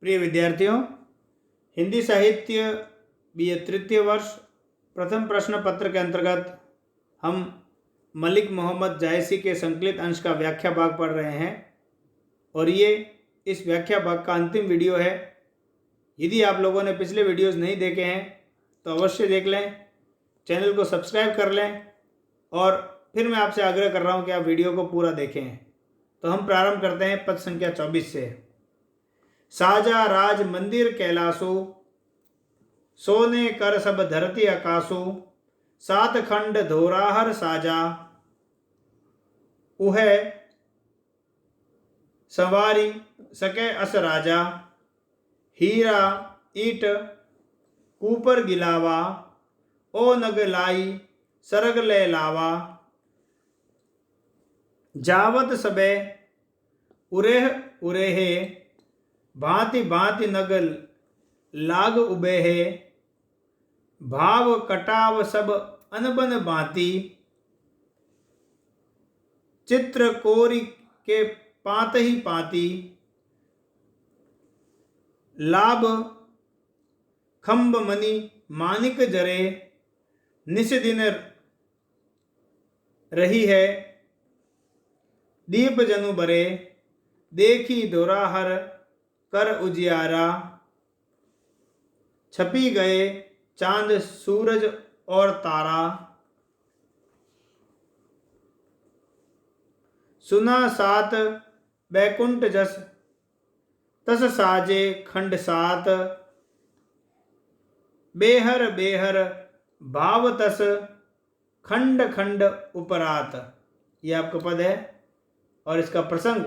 प्रिय विद्यार्थियों, हिंदी साहित्य BA तृतीय वर्ष प्रथम प्रश्न पत्र के अंतर्गत हम मलिक मोहम्मद जायसी के संकलित अंश का व्याख्या भाग पढ़ रहे हैं और ये इस व्याख्या भाग का अंतिम वीडियो है। यदि आप लोगों ने पिछले वीडियोस नहीं देखे हैं तो अवश्य देख लें, चैनल को सब्सक्राइब कर लें और फिर मैं आपसे आग्रह कर रहा हूं कि आप वीडियो को पूरा देखें। तो हम प्रारंभ करते हैं पद संख्या 24 से। साजा राज मंदिर कैलासो, सोने कर सब धरती आकाशो, सात खंड धोराहर साजा, उह सवारी सके अस राजा, हीरा ईट कूपर गिलावा, ओ नग लाई सरग ले लावा, जावत सबे उरेह उरेहे, भांति भांति नग लाग उबेहे, भाव कटाव सब अनबन भांति, चित्र कोरी के पात ही पाती, लाभ खंब मणि मानिक जरे, निस दिन रही है दीप जनु बरे, देखी दोराहर कर उजियारा, छपी गए चांद सूरज और तारा, सुना सात बैकुंठ जस तस साजे खंड सात, बेहर बेहर भाव तस खंड खंड उपरात। ये आपका पद है और इसका प्रसंग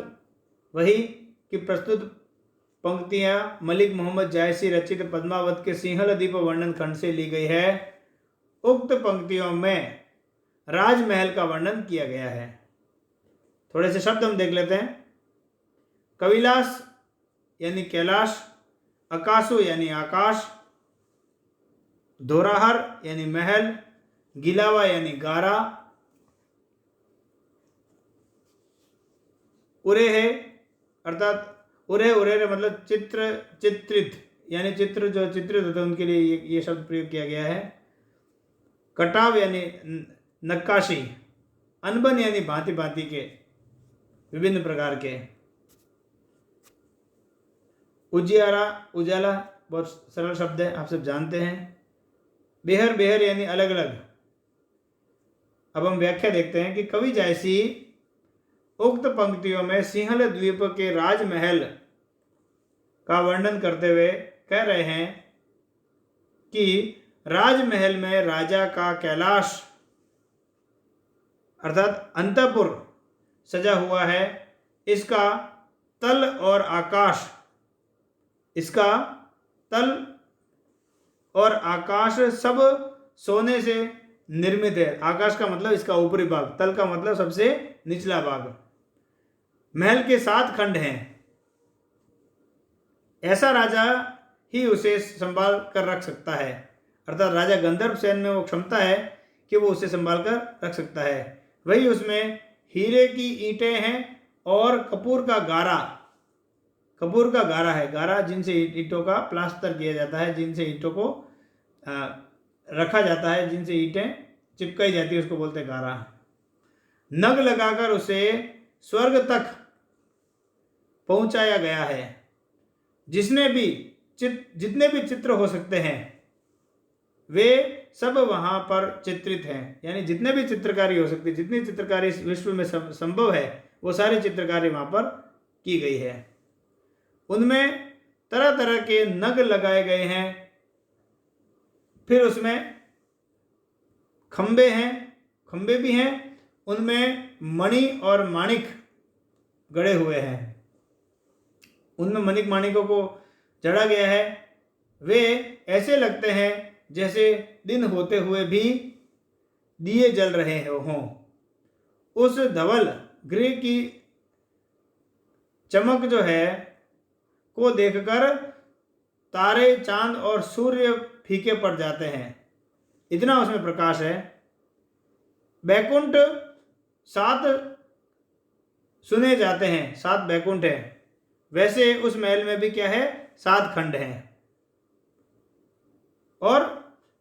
वही कि प्रस्तुत पंक्तियां मलिक मोहम्मद जायसी रचित पद्मावत के सिंहल दीप वर्णन खंड से ली गई है। उक्त पंक्तियों में राजमहल का वर्णन किया गया है। थोड़े से शब्द हम देख लेते हैं। कविलास यानी कैलाश, आकाशो यानी आकाश, धोराहर यानी महल, गिलावा यानी गारा, उरे है अर्थात उरे उरे मतलब चित्र चित्रित यानी चित्र जो चित्रित होते हैं उनके लिए ये शब्द प्रयोग किया गया है। कटाव यानी नक्काशी, अनबन यानी भांति भांति के विभिन्न प्रकार के, उजियारा उजाला बहुत सरल शब्द है, आप सब जानते हैं। बेहर बेहर यानी अलग अलग। अब हम व्याख्या देखते हैं कि कवि जायसी उक्त पंक्तियों में सिंहल द्वीप के राजमहल का वर्णन करते हुए कह रहे हैं कि राजमहल में राजा का कैलाश अर्थात अंतपुर सजा हुआ है। इसका तल और आकाश, इसका तल और आकाश सब सोने से निर्मित है। आकाश का मतलब इसका ऊपरी भाग, तल का मतलब सबसे निचला भाग। महल के 7 खंड हैं। ऐसा राजा ही उसे संभाल कर रख सकता है, अर्थात राजा गंधर्व सेन में वो क्षमता है कि वो उसे संभाल कर रख सकता है। वही उसमें हीरे की ईंटें हैं और कपूर का गारा है। गारा जिनसे ईंटों का प्लास्टर किया जाता है, जिनसे ईंटों को रखा जाता है, जिनसे ईंटें चिपकाई जाती है, उसको बोलते हैं गारा। नग लगाकर उसे स्वर्ग तक पहुंचाया गया है। जितने भी चित्र हो सकते हैं वे सब वहां पर चित्रित हैं। यानी जितने भी चित्रकारी हो सकती है, जितनी चित्रकारी इस विश्व में संभव है, वो सारी चित्रकारी वहां पर की गई है। उनमें तरह तरह के नग लगाए गए हैं। फिर उसमें खंबे भी हैं, उनमें मणि और माणिक गड़े हुए हैं। उनमें मणिक माणिकों को जड़ा गया है। वे ऐसे लगते हैं जैसे दिन होते हुए भी दिए जल रहे हों। उस धवल गृह की चमक जो है को देखकर तारे, चांद और सूर्य फीके पड़ जाते हैं, इतना उसमें प्रकाश है। बैकुंठ 7 सुने जाते हैं, 7 बैकुंठ है। वैसे उस महल में भी क्या है, 7 खंड हैं और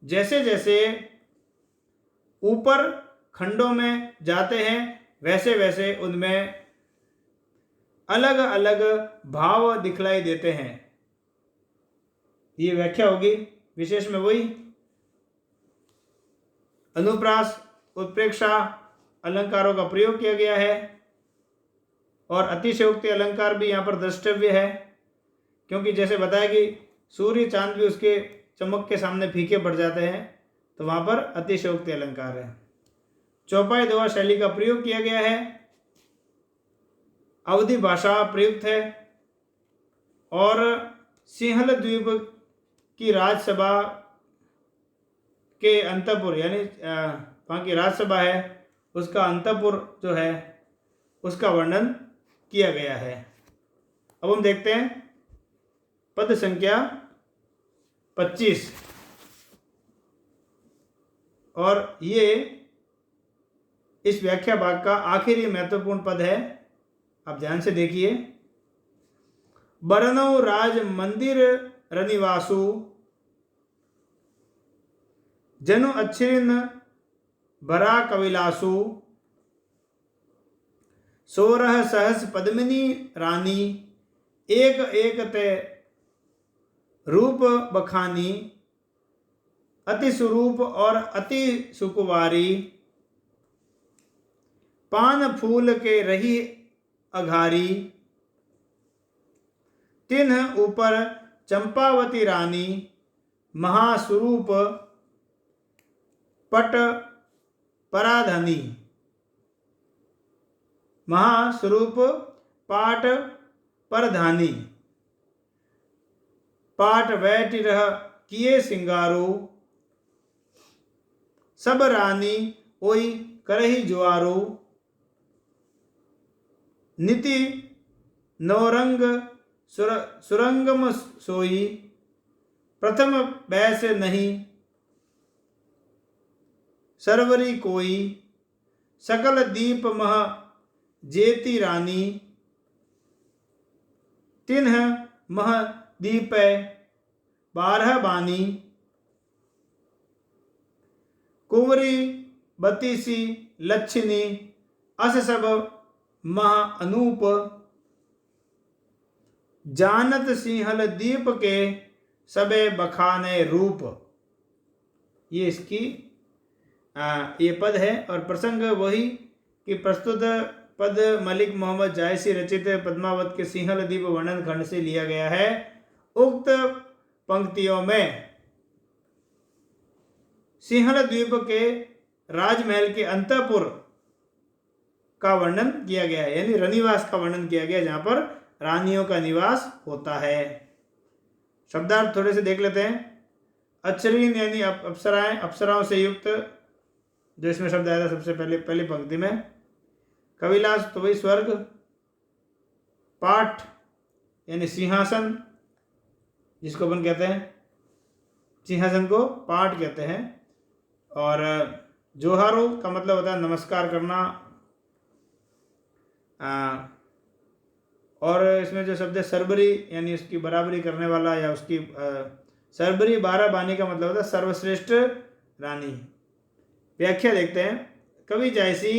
जैसे जैसे ऊपर खंडों में जाते हैं वैसे वैसे उनमें अलग अलग भाव दिखलाई देते हैं। ये व्याख्या होगी। विशेष में वही अनुप्रास उत्प्रेक्षा अलंकारों का प्रयोग किया गया है और अतिशयोक्ति अलंकार भी यहाँ पर द्रष्टव्य है, क्योंकि जैसे बताया कि सूर्य चांद भी उसके चमक के सामने फीके पड़ जाते हैं, तो वहाँ पर अतिशयोक्ति अलंकार है। चौपाई दोहा शैली का प्रयोग किया गया है, अवधि भाषा प्रयुक्त है और सिंहल द्वीप की राजसभा के अंतपुर यानी वहाँ की राजसभा है उसका अंतपुर जो है उसका वर्णन किया गया है। अब हम देखते हैं पद संख्या 25 और ये इस व्याख्या भाग का आखिरी महत्वपूर्ण पद है। आप ध्यान से देखिए। बरनौ राज मंदिर रनिवासु जनु अच्छिन भरा कविलासु 16 सहस पद्मिनी रानी एक एक ते रूप बखानी अति सुरूप और अति सुकुवारी पान फूल के रही अघारी तिन्ह ऊपर चंपावती रानी महास्वरूप पट पराधनी महास्वरूप पाट परधानी पाट वैट रह किए सिंगारो सब रानी ओई करही जुआरो नीति नौरंग सुरंगम सोई प्रथम बैस नहीं सरवरी कोई सकल दीप मह जेती रानी तिन्ह मह दीप 12 बानी कुंवरी बतीसी लच्छिनी अस सब मह अनूप जानत सिंहल दीप के सबे बखाने रूप। ये इसकी ये पद है और प्रसंग वही कि प्रस्तुत पद मलिक मोहम्मद जायसी रचित पद्मावत के सिंहल दीप वर्णन खंड से लिया गया है। उक्त पंक्तियों में सिंहल द्वीप के राजमहल के अंतपुर का वर्णन किया गया है, यानी रनिवास का वर्णन किया गया है जहां पर रानियों का निवास होता है। शब्दार्थ थोड़े से देख लेते हैं। अक्षरीन यानी अप्सराएं, अप्सराओं से युक्त, जो इसमें शब्द आया था सबसे पहली पंक्ति में। कविलास तो वही स्वर्ग। पाठ यानी सिंहासन, जिसको अपन कहते हैं, सिंहासन को पाठ कहते हैं। और जोहारो का मतलब होता है नमस्कार करना। और इसमें जो शब्द है सरबरी यानी उसकी बराबरी करने वाला, या उसकी सरबरी 12 बानी का मतलब होता है सर्वश्रेष्ठ रानी। व्याख्या देखते हैं। कवि जायसी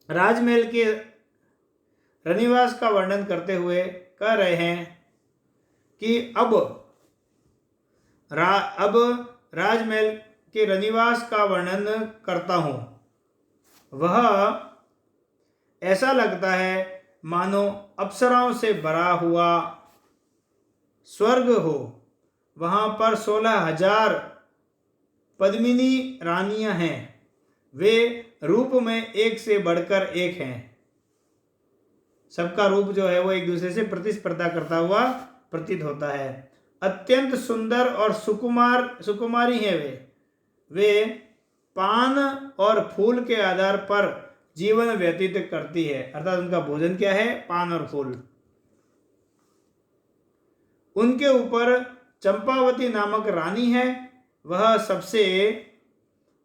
राजमहल के रनिवास का वर्णन करते हुए कह रहे हैं कि अब राजमहल के रनिवास का वर्णन करता हूं। वह ऐसा लगता है मानो अप्सराओं से भरा हुआ स्वर्ग हो। वहां पर 16,000 पद्मिनी रानियां हैं। वे रूप में एक से बढ़कर एक हैं। सबका रूप जो है वो एक दूसरे से प्रतिस्पर्धा करता हुआ प्रतीत होता है। अत्यंत सुंदर और सुकुमारी हैं वे पान और फूल के आधार पर जीवन व्यतीत करती है, अर्थात उनका भोजन क्या है? पान और फूल। उनके ऊपर चंपावती नामक रानी है। वह सबसे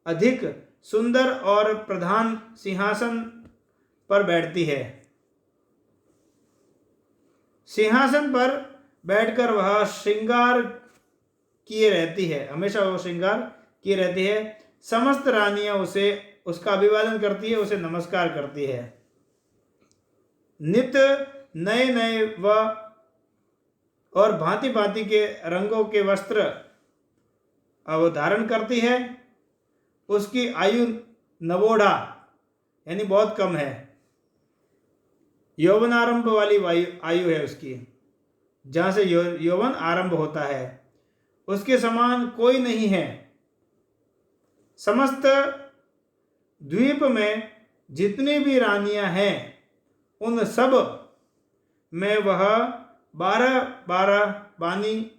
अधिक सुंदर और प्रधान सिंहासन पर बैठती है। सिंहासन पर बैठकर वह श्रृंगार किए रहती है, हमेशा वो श्रृंगार किए रहती है। समस्त रानियां उसे उसका अभिवादन करती है, उसे नमस्कार करती है। नित्य नए नए व और भांति भांति के रंगों के वस्त्र वो धारण करती है। उसकी आयु नवोढ़ा यानी बहुत कम है, यौवनारंभ वाली आयु है उसकी, जहाँ से यौवन आरंभ होता है। उसके समान कोई नहीं है। समस्त द्वीप में जितनी भी रानियां हैं उन सब में वह 12 बानी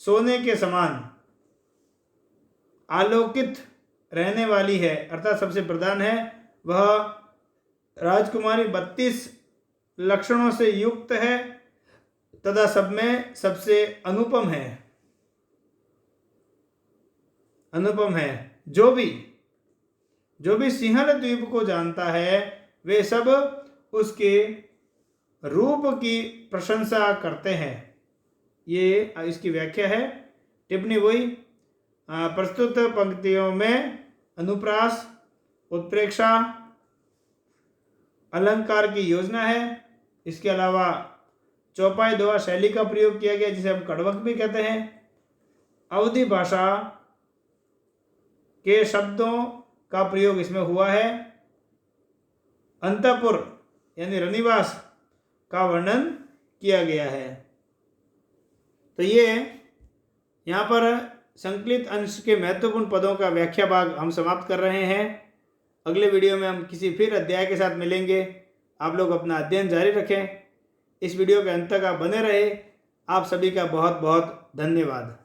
सोने के समान आलोकित रहने वाली है, अर्थात सबसे प्रधान है। वह राजकुमारी 32 लक्षणों से युक्त है तथा सब में सबसे अनुपम है। जो भी सिंहल द्वीप को जानता है वे सब उसके रूप की प्रशंसा करते हैं। ये इसकी व्याख्या है। टिप्पणी वही, प्रस्तुत पंक्तियों में अनुप्रास, उत्प्रेक्षा, अलंकार की योजना है। इसके अलावा चौपाई दोहा शैली का प्रयोग किया गया, जिसे हम कड़वक भी कहते हैं। अवधी भाषा के शब्दों का प्रयोग इसमें हुआ है। अंतपुर यानी रनिवास का वर्णन किया गया है। तो ये यहाँ पर संकलित अंश के महत्वपूर्ण पदों का व्याख्या भाग हम समाप्त कर रहे हैं। अगले वीडियो में हम किसी फिर अध्याय के साथ मिलेंगे। आप लोग अपना अध्ययन जारी रखें। इस वीडियो के अंत तक आप बने रहे। आप सभी का बहुत बहुत धन्यवाद।